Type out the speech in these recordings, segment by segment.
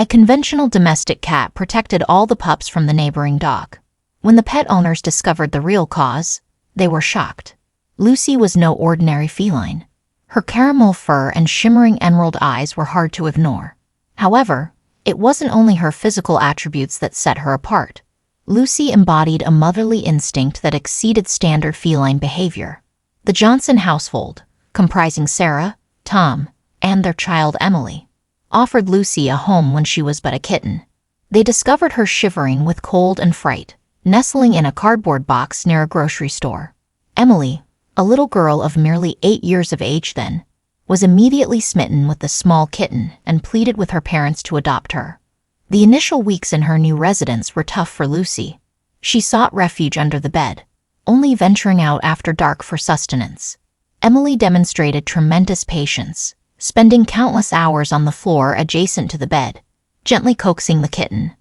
conventional domestic cat protected all the pups from the neighboring dog. When the pet owners discovered the real cause, they were shocked. Lucy was no ordinary feline. Her caramel fur and shimmering emerald eyes were hard to ignore. However, it wasn't only her physical attributes that set her apart. Lucy embodied a motherly instinct that exceeded standard feline behavior. The Johnson household, comprising Sarah, Tom, and their child Emily, offered Lucy a home when she was but a kitten. They discovered her shivering with cold and fright, nestling in a cardboard box near a grocery store. Emily, a little girl of merely 8 years of age then, was immediately smitten with the small kitten and pleaded with her parents to adopt her. The initial weeks in her new residence were tough for Lucy. She sought refuge under the bed, only venturing out after dark for sustenance. Emily demonstrated tremendous patience, spending countless hours on the floor adjacent to the bed, gently coaxing the kitten.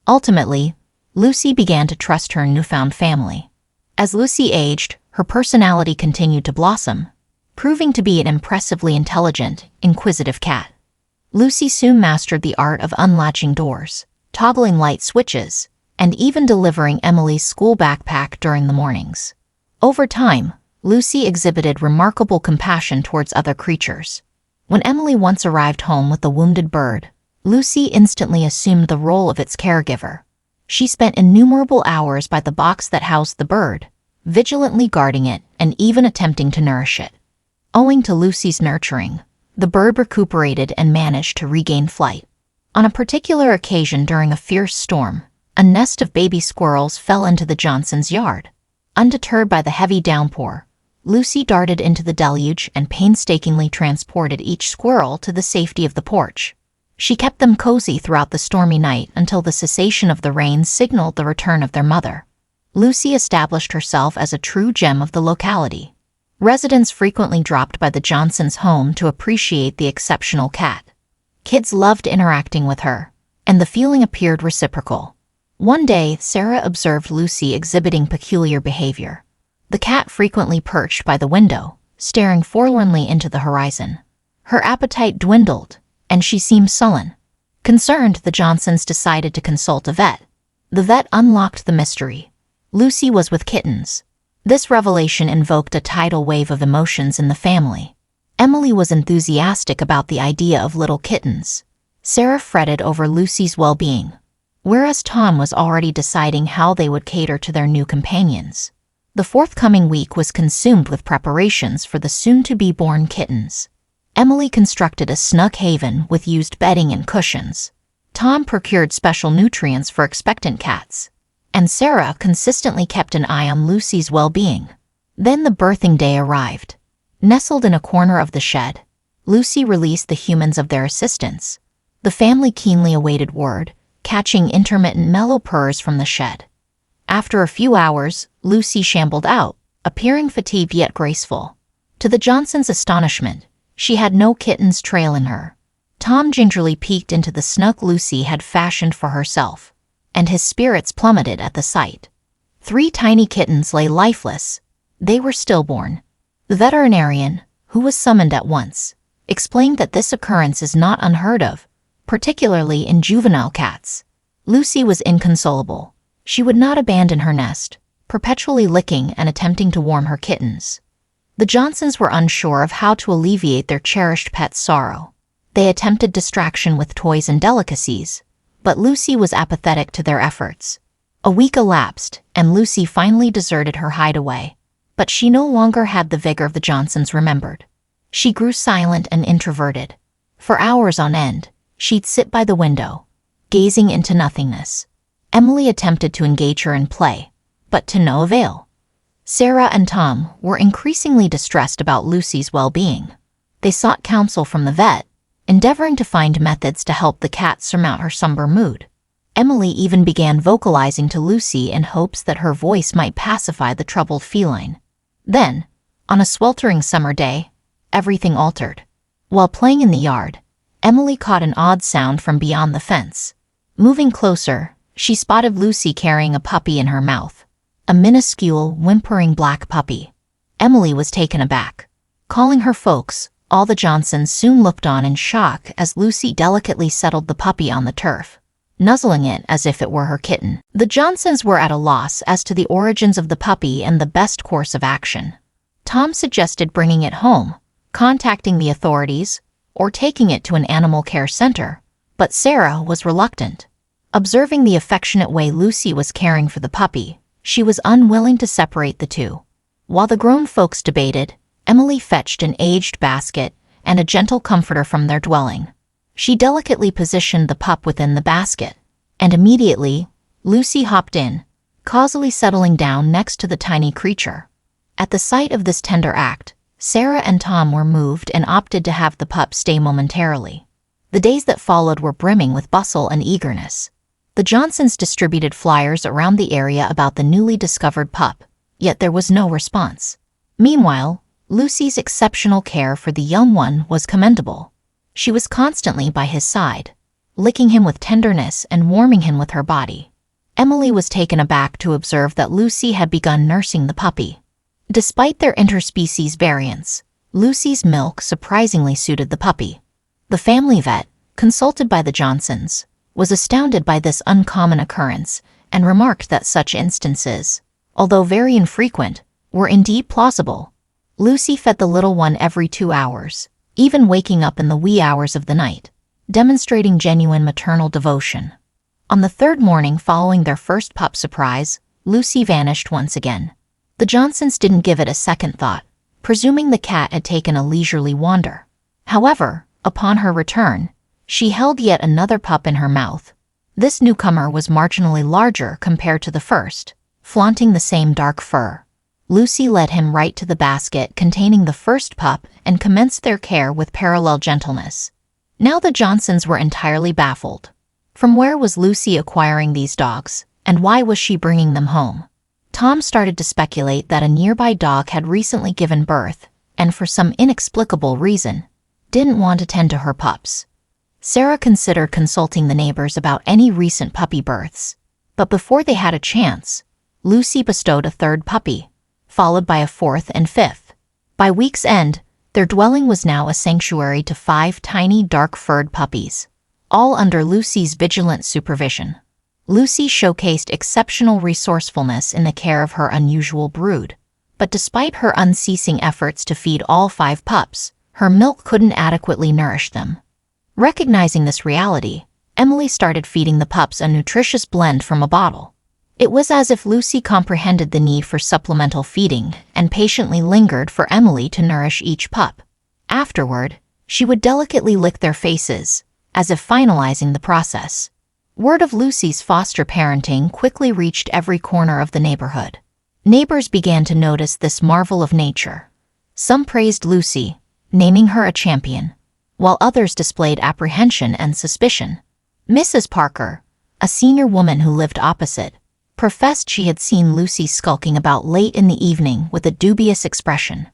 Ultimately, Lucy began to trust her newfound family. As Lucy aged, her personality continued to blossom, proving to be an impressively intelligent, inquisitive cat. Lucy soon mastered the art of unlatching doors, toggling light switches, and even delivering Emily's school backpack during the mornings. Over time, Lucy exhibited remarkable compassion towards other creatures. When Emily once arrived home with a wounded bird, Lucy instantly assumed the role of its caregiver. She spent innumerable hours by the box that housed the bird, vigilantly guarding it and even attempting to nourish it. Owing to Lucy's nurturing, the bird recuperated and managed to regain flight. On a particular occasion during a fierce storm, a nest of baby squirrels fell into the Johnsons' yard. Undeterred by the heavy downpour, Lucy darted into the deluge and painstakingly transported each squirrel to the safety of the porch. She kept them cozy throughout the stormy night until the cessation of the rain signaled the return of their mother. Lucy established herself as a true gem of the locality. Residents frequently dropped by the Johnsons' home to appreciate the exceptional cat. Kids loved interacting with her, and the feeling appeared reciprocal. One day, Sarah observed Lucy exhibiting peculiar behavior. The cat frequently perched by the window, staring forlornly into the horizon. Her appetite dwindled, and she seemed sullen. Concerned, the Johnsons decided to consult a vet. The vet unlocked the mystery. Lucy was with kittens. This revelation invoked a tidal wave of emotions in the family. Emily was enthusiastic about the idea of little kittens. Sarah fretted over Lucy's well-being, whereas Tom was already deciding how they would cater to their new companions. The forthcoming week was consumed with preparations for the soon-to-be-born kittens. Emily constructed a snug haven with used bedding and cushions. Tom procured special nutrients for expectant cats, and Sarah consistently kept an eye on Lucy's well-being. Then the birthing day arrived. Nestled in a corner of the shed, Lucy released the humans of their assistance. The family keenly awaited word, catching intermittent mellow purrs from the shed. After a few hours, Lucy shambled out, appearing fatigued yet graceful. To the Johnsons' astonishment, she had no kittens trailing her. Tom gingerly peeked into the snug Lucy had fashioned for herself, and his spirits plummeted at the sight. 3 tiny kittens lay lifeless. They were stillborn. The veterinarian, who was summoned at once, explained that this occurrence is not unheard of, particularly in juvenile cats. Lucy was inconsolable. She would not abandon her nest, perpetually licking and attempting to warm her kittens. The Johnsons were unsure of how to alleviate their cherished pet's sorrow. They attempted distraction with toys and delicacies, but Lucy was apathetic to their efforts. A week elapsed, and Lucy finally deserted her hideaway. But she no longer had the vigor the Johnsons remembered. She grew silent and introverted. For hours on end, she'd sit by the window, gazing into nothingness. Emily attempted to engage her in play, but to no avail. Sarah and Tom were increasingly distressed about Lucy's well-being. They sought counsel from the vet, endeavoring to find methods to help the cat surmount her somber mood. Emily even began vocalizing to Lucy in hopes that her voice might pacify the troubled feline. Then, on a sweltering summer day, everything altered. While playing in the yard, Emily caught an odd sound from beyond the fence. Moving closer, she spotted Lucy carrying a puppy in her mouth. A minuscule, whimpering black puppy. Emily was taken aback. Calling her folks, All the Johnsons soon looked on in shock as Lucy delicately settled the puppy on the turf, nuzzling it as if it were her kitten. The Johnsons were at a loss as to the origins of the puppy and the best course of action. Tom suggested bringing it home, contacting the authorities, or taking it to an animal care center, but Sarah was reluctant. Observing the affectionate way Lucy was caring for the puppy, she was unwilling to separate the two. While the grown folks debated, Emily fetched an aged basket and a gentle comforter from their dwelling. She delicately positioned the pup within the basket, and immediately, Lucy hopped in, cosily settling down next to the tiny creature. At the sight of this tender act, Sarah and Tom were moved and opted to have the pup stay momentarily. The days that followed were brimming with bustle and eagerness. The Johnsons distributed flyers around the area about the newly discovered pup, yet there was no response. Meanwhile, Lucy's exceptional care for the young one was commendable. She was constantly by his side, licking him with tenderness and warming him with her body. Emily was taken aback to observe that Lucy had begun nursing the puppy. Despite their interspecies variance, Lucy's milk surprisingly suited the puppy. The family vet, consulted by the Johnsons, was astounded by this uncommon occurrence and remarked that such instances, although very infrequent, were indeed plausible. Lucy fed the little one every 2 hours, even waking up in the wee hours of the night, demonstrating genuine maternal devotion. On the third morning following their first pup surprise, Lucy vanished once again. The Johnsons didn't give it a second thought, presuming the cat had taken a leisurely wander. However, upon her return, she held yet another pup in her mouth. This newcomer was marginally larger compared to the first, flaunting the same dark fur. Lucy led him right to the basket containing the first pup and commenced their care with parallel gentleness. Now the Johnsons were entirely baffled. From where was Lucy acquiring these dogs, and why was she bringing them home? Tom started to speculate that a nearby dog had recently given birth, and for some inexplicable reason, didn't want to tend to her pups. Sarah considered consulting the neighbors about any recent puppy births, but before they had a chance, Lucy bestowed a third puppy, followed by a fourth and fifth. By week's end, their dwelling was now a sanctuary to 5 tiny dark-furred puppies, all under Lucy's vigilant supervision. Lucy showcased exceptional resourcefulness in the care of her unusual brood, but despite her unceasing efforts to feed all 5 pups, her milk couldn't adequately nourish them. Recognizing this reality, Emily started feeding the pups a nutritious blend from a bottle. It was as if Lucy comprehended the need for supplemental feeding and patiently lingered for Emily to nourish each pup. Afterward, she would delicately lick their faces, as if finalizing the process. Word of Lucy's foster parenting quickly reached every corner of the neighborhood. Neighbors began to notice this marvel of nature. Some praised Lucy, naming her a champion, while others displayed apprehension and suspicion. Mrs. Parker, a senior woman who lived opposite, professed she had seen Lucy skulking about late in the evening with a dubious expression.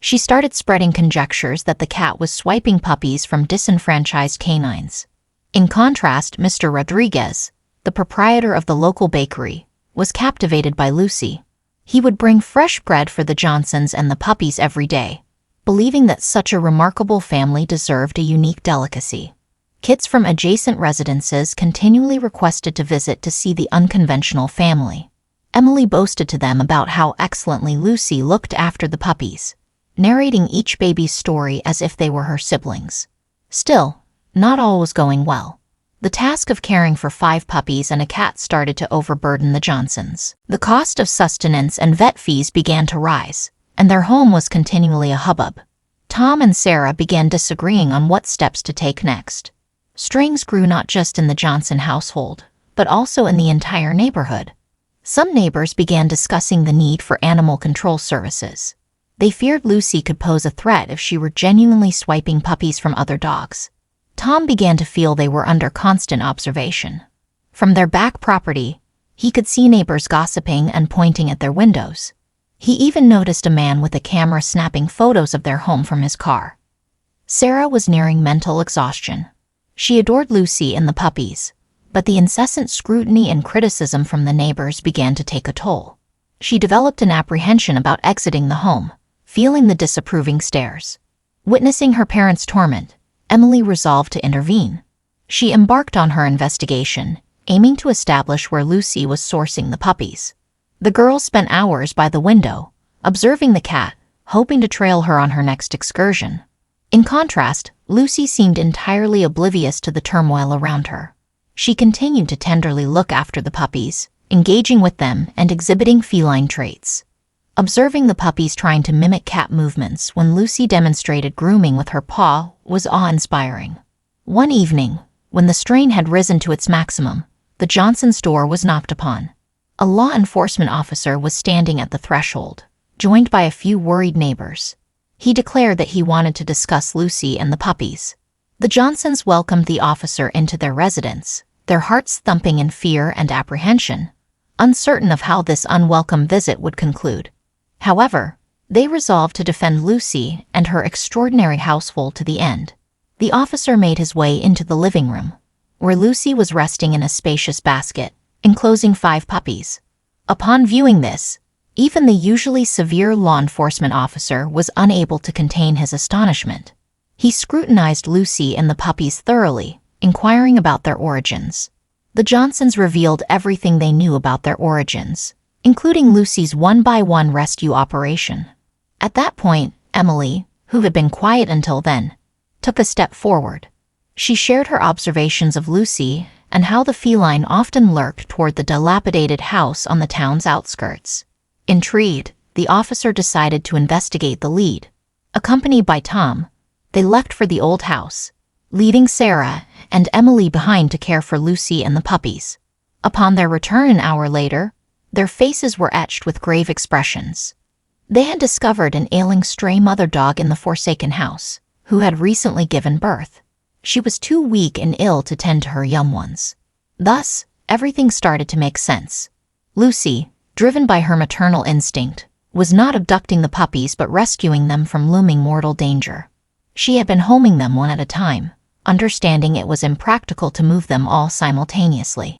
She started spreading conjectures that the cat was swiping puppies from disenfranchised canines. In contrast, Mr. Rodriguez, the proprietor of the local bakery, was captivated by Lucy. He would bring fresh bread for the Johnsons and the puppies every day, believing that such a remarkable family deserved a unique delicacy. Kits from adjacent residences continually requested to visit to see the unconventional family. Emily boasted to them about how excellently Lucy looked after the puppies, narrating each baby's story as if they were her siblings. Still, not all was going well. The task of caring for 5 puppies and a cat started to overburden the Johnsons. The cost of sustenance and vet fees began to rise, and their home was continually a hubbub. Tom and Sarah began disagreeing on what steps to take next. Strings grew not just in the Johnson household, but also in the entire neighborhood. Some neighbors began discussing the need for animal control services. They feared Lucy could pose a threat if she were genuinely swiping puppies from other dogs. Tom began to feel they were under constant observation. From their back property, he could see neighbors gossiping and pointing at their windows. He even noticed a man with a camera snapping photos of their home from his car. Sarah was nearing mental exhaustion. She adored Lucy and the puppies, but the incessant scrutiny and criticism from the neighbors began to take a toll. She developed an apprehension about exiting the home, feeling the disapproving stares. Witnessing her parents' torment, Emily resolved to intervene. She embarked on her investigation, aiming to establish where Lucy was sourcing the puppies. The girls spent hours by the window, observing the cat, hoping to trail her on her next excursion. In contrast, Lucy seemed entirely oblivious to the turmoil around her. She continued to tenderly look after the puppies, engaging with them and exhibiting feline traits. Observing the puppies trying to mimic cat movements when Lucy demonstrated grooming with her paw was awe-inspiring. One evening, when the strain had risen to its maximum, the Johnsons' door was knocked upon. A law enforcement officer was standing at the threshold, joined by a few worried neighbors. He declared that he wanted to discuss Lucy and the puppies. The Johnsons welcomed the officer into their residence, their hearts thumping in fear and apprehension, uncertain of how this unwelcome visit would conclude. However, they resolved to defend Lucy and her extraordinary household to the end. The officer made his way into the living room, where Lucy was resting in a spacious basket, enclosing 5 puppies. Upon viewing this, even the usually severe law enforcement officer was unable to contain his astonishment. He scrutinized Lucy and the puppies thoroughly, inquiring about their origins. The Johnsons revealed everything they knew about their origins, including Lucy's one-by-one rescue operation. At that point, Emily, who had been quiet until then, took a step forward. She shared her observations of Lucy and how the feline often lurked toward the dilapidated house on the town's outskirts. Intrigued, the officer decided to investigate the lead. Accompanied by Tom, they left for the old house, leaving Sarah and Emily behind to care for Lucy and the puppies. Upon their return an hour later, their faces were etched with grave expressions. They had discovered an ailing stray mother dog in the forsaken house, who had recently given birth. She was too weak and ill to tend to her young ones. Thus, everything started to make sense. Lucy, driven by her maternal instinct, was not abducting the puppies but rescuing them from looming mortal danger. She had been homing them one at a time, understanding it was impractical to move them all simultaneously.